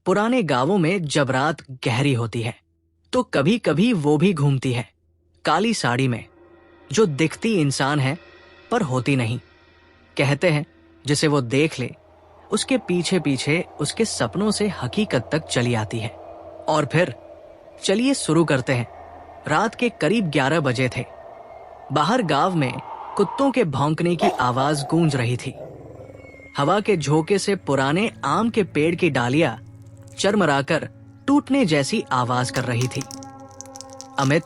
पुराने गांवों में जब रात गहरी होती है तो कभी कभी वो भी घूमती है, काली साड़ी में, जो दिखती इंसान है पर होती नहीं। कहते हैं जिसे वो देख ले उसके पीछे पीछे उसके सपनों से हकीकत तक चली आती है। और फिर चलिए शुरू करते हैं। रात के करीब 11 बजे थे। बाहर गांव में कुत्तों के भौंकने की आवाज गूंज रही थी। हवा के झोंके से पुराने आम के पेड़ की डालियां चरमराकर टूटने जैसी आवाज कर रही थी। अमित,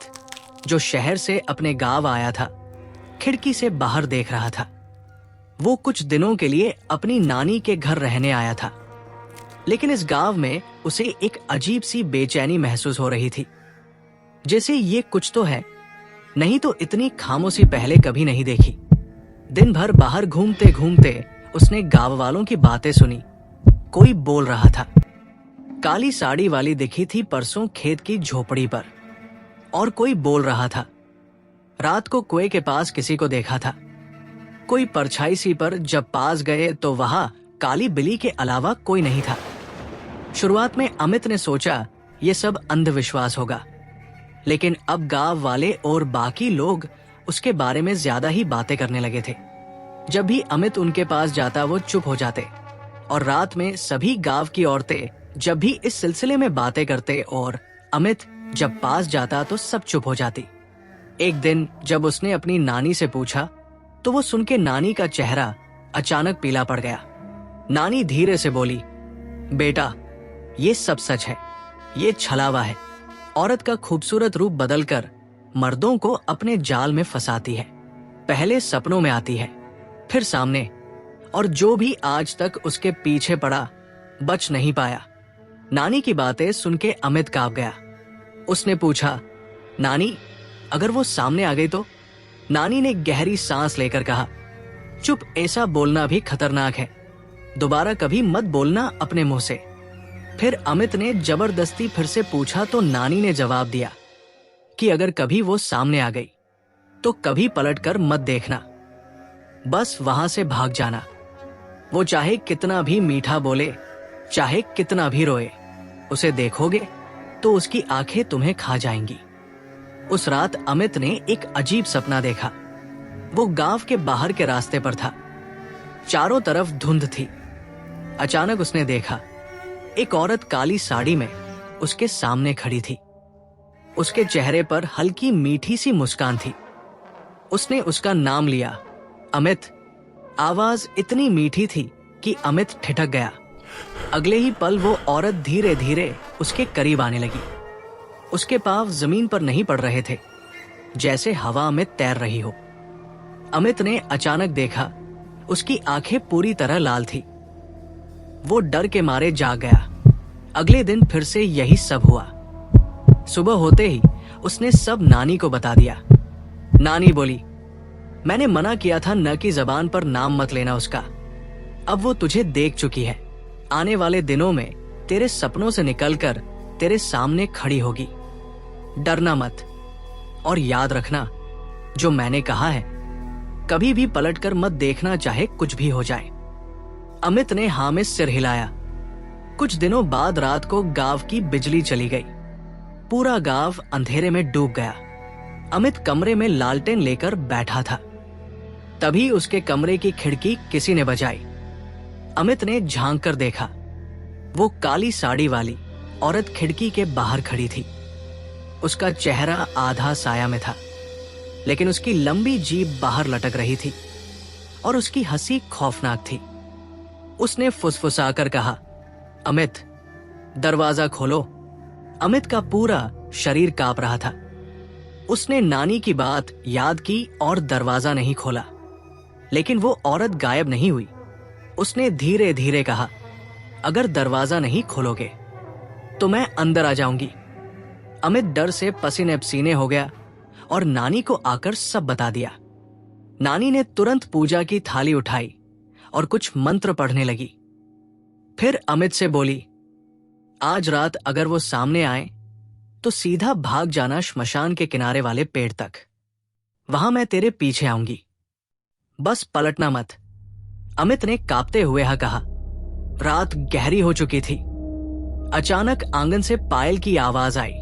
जो शहर से अपने गांव आया था, खिड़की से बाहर देख रहा था। वो कुछ दिनों के लिए अपनी नानी के घर रहने आया था, लेकिन इस गांव में उसे एक अजीब सी बेचैनी महसूस हो रही थी। जैसे ये कुछ तो है, नहीं तो इतनी खामोशी पहले कभी नहीं देखी। दिन भर बाहर घूमते घूमते उसने गांव वालों की बातें सुनी। कोई बोल रहा था काली साड़ी वाली दिखी थी परसों खेत की झोपड़ी पर, और कोई बोल रहा था रात को कुएं के पास किसी को देखा था। कोई परछाई सी पर जब पास गए तो वहां काली बिल्ली के अलावा कोई नहीं था। शुरुआत में अमित ने सोचा ये सब अंधविश्वास होगा, लेकिन अब गांव वाले और बाकी लोग उसके बारे में ज्यादा ही बातें करने लगे थे। जब भी अमित उनके पास जाता वो चुप हो जाते, और रात में सभी गांव की औरतें जब भी इस सिलसिले में बातें करते और अमित जब पास जाता तो सब चुप हो जाती। एक दिन जब उसने अपनी नानी से पूछा तो वो सुन के नानी का चेहरा अचानक पीला पड़ गया। नानी धीरे से बोली, बेटा, ये सब सच है, ये छलावा है। औरत का खूबसूरत रूप बदलकर मर्दों को अपने जाल में फंसाती है। पहले सपनों में आती है, फिर सामने, और जो भी आज तक उसके पीछे पड़ा बच नहीं पाया। नानी की बातें सुन के अमित कांप गया। उसने पूछा, नानी, अगर वो सामने आ गई तो? नानी ने गहरी सांस लेकर कहा, चुप, ऐसा बोलना भी खतरनाक है, दोबारा कभी मत बोलना अपने मुंह से। फिर अमित ने जबरदस्ती फिर से पूछा तो नानी ने जवाब दिया कि अगर कभी वो सामने आ गई तो कभी पलटकर मत देखना, बस वहां से भाग जाना। वो चाहे कितना भी मीठा बोले, चाहे कितना भी रोए, उसे देखोगे तो उसकी आंखें तुम्हें खा जाएंगी। उस रात अमित ने एक अजीब सपना देखा। वो गांव के बाहर के रास्ते पर था। चारों तरफ धुंध थी। अचानक उसने देखा एक औरत काली साड़ी में उसके सामने खड़ी थी। उसके चेहरे पर हल्की मीठी सी मुस्कान थी। उसने उसका नाम लिया, अमित। आवाज इतनी मीठी थी कि अमित ठिठक गया। अगले ही पल वो औरत धीरे धीरे उसके करीब आने लगी। उसके पांव जमीन पर नहीं पड़ रहे थे, जैसे हवा में तैर रही हो। अमित ने अचानक देखा उसकी आंखें पूरी तरह लाल थी। वो डर के मारे जाग गया। अगले दिन फिर से यही सब हुआ। सुबह होते ही उसने सब नानी को बता दिया। नानी बोली, मैंने मना किया था न कि जबान पर नाम मत लेना उसका। अब वो तुझे देख चुकी है, आने वाले दिनों में तेरे सपनों से निकलकर तेरे सामने खड़ी होगी। डरना मत, और याद रखना जो मैंने कहा है, कभी भी पलटकर मत देखना, चाहे कुछ भी हो जाए। अमित ने हाँ में सिर हिलाया। कुछ दिनों बाद रात को गांव की बिजली चली गई। पूरा गांव अंधेरे में डूब गया। अमित कमरे में लालटेन लेकर बैठा था। तभी उसके कमरे की खिड़की किसी ने बजाई। अमित ने झांक कर देखा। वो काली साड़ी वाली औरत खिड़की के बाहर खड़ी थी। उसका चेहरा आधा साया में था, लेकिन उसकी लंबी जीभ बाहर लटक रही थी और उसकी हंसी खौफनाक थी। उसने फुसफुसाकर कहा, अमित, दरवाजा खोलो। अमित का पूरा शरीर कांप रहा था। उसने नानी की बात याद की और दरवाजा नहीं खोला, लेकिन वो औरत गायब नहीं हुई। उसने धीरे धीरे कहा, अगर दरवाजा नहीं खोलोगे तो मैं अंदर आ जाऊंगी। अमित डर से पसीने पसीने हो गया और नानी को आकर सब बता दिया। नानी ने तुरंत पूजा की थाली उठाई और कुछ मंत्र पढ़ने लगी। फिर अमित से बोली, आज रात अगर वो सामने आए तो सीधा भाग जाना श्मशान के किनारे वाले पेड़ तक। वहां मैं तेरे पीछे आऊंगी, बस पलटना मत। अमित ने कांपते हुए कहा। रात गहरी हो चुकी थी। अचानक आंगन से पायल की आवाज आई,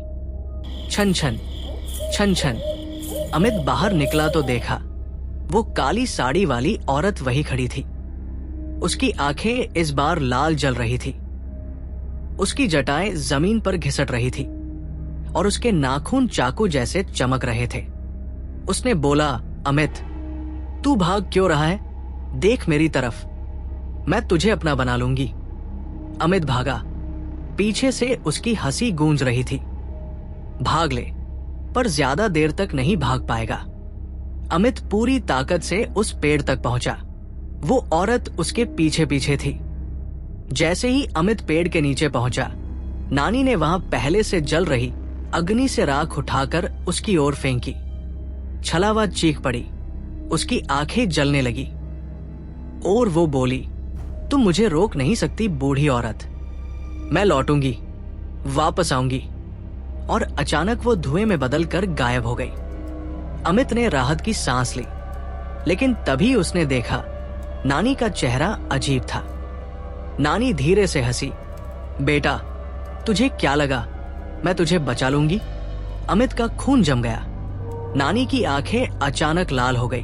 छन छन छन छन। अमित बाहर निकला तो देखा वो काली साड़ी वाली औरत वही खड़ी थी। उसकी आंखें इस बार लाल जल रही थी, उसकी जटाएं जमीन पर घिसट रही थी और उसके नाखून चाकू जैसे चमक रहे थे। उसने बोला, अमित, तू भाग क्यों रहा है? देख मेरी तरफ, मैं तुझे अपना बना लूंगी। अमित भागा। पीछे से उसकी हंसी गूंज रही थी। भाग ले, पर ज्यादा देर तक नहीं भाग पाएगा। अमित पूरी ताकत से उस पेड़ तक पहुंचा। वो औरत उसके पीछे पीछे थी। जैसे ही अमित पेड़ के नीचे पहुंचा, नानी ने वहां पहले से जल रही अग्नि से राख उठाकर उसकी ओर फेंकी। छलावा चीख पड़ी, उसकी आंखें जलने लगी और वो बोली, तुम मुझे रोक नहीं सकती बूढ़ी औरत, मैं लौटूंगी, वापस आऊंगी। और अचानक वो धुएं में बदलकर गायब हो गई। अमित ने राहत की सांस ली, लेकिन तभी उसने देखा नानी का चेहरा अजीब था। नानी धीरे से हंसी, बेटा, तुझे क्या लगा मैं तुझे बचा लूंगी? अमित का खून जम गया। नानी की आंखें अचानक लाल हो गई।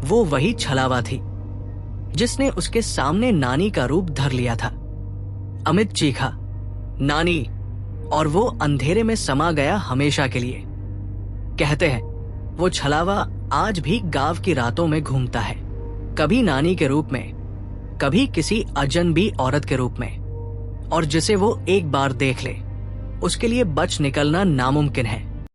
वो वही छलावा थी जिसने उसके सामने नानी का रूप धर लिया था। अमित चीखा, नानी, और वो अंधेरे में समा गया हमेशा के लिए। कहते हैं वो छलावा आज भी गांव की रातों में घूमता है, कभी नानी के रूप में, कभी किसी अजनबी औरत के रूप में, और जिसे वो एक बार देख ले उसके लिए बच निकलना नामुमकिन है।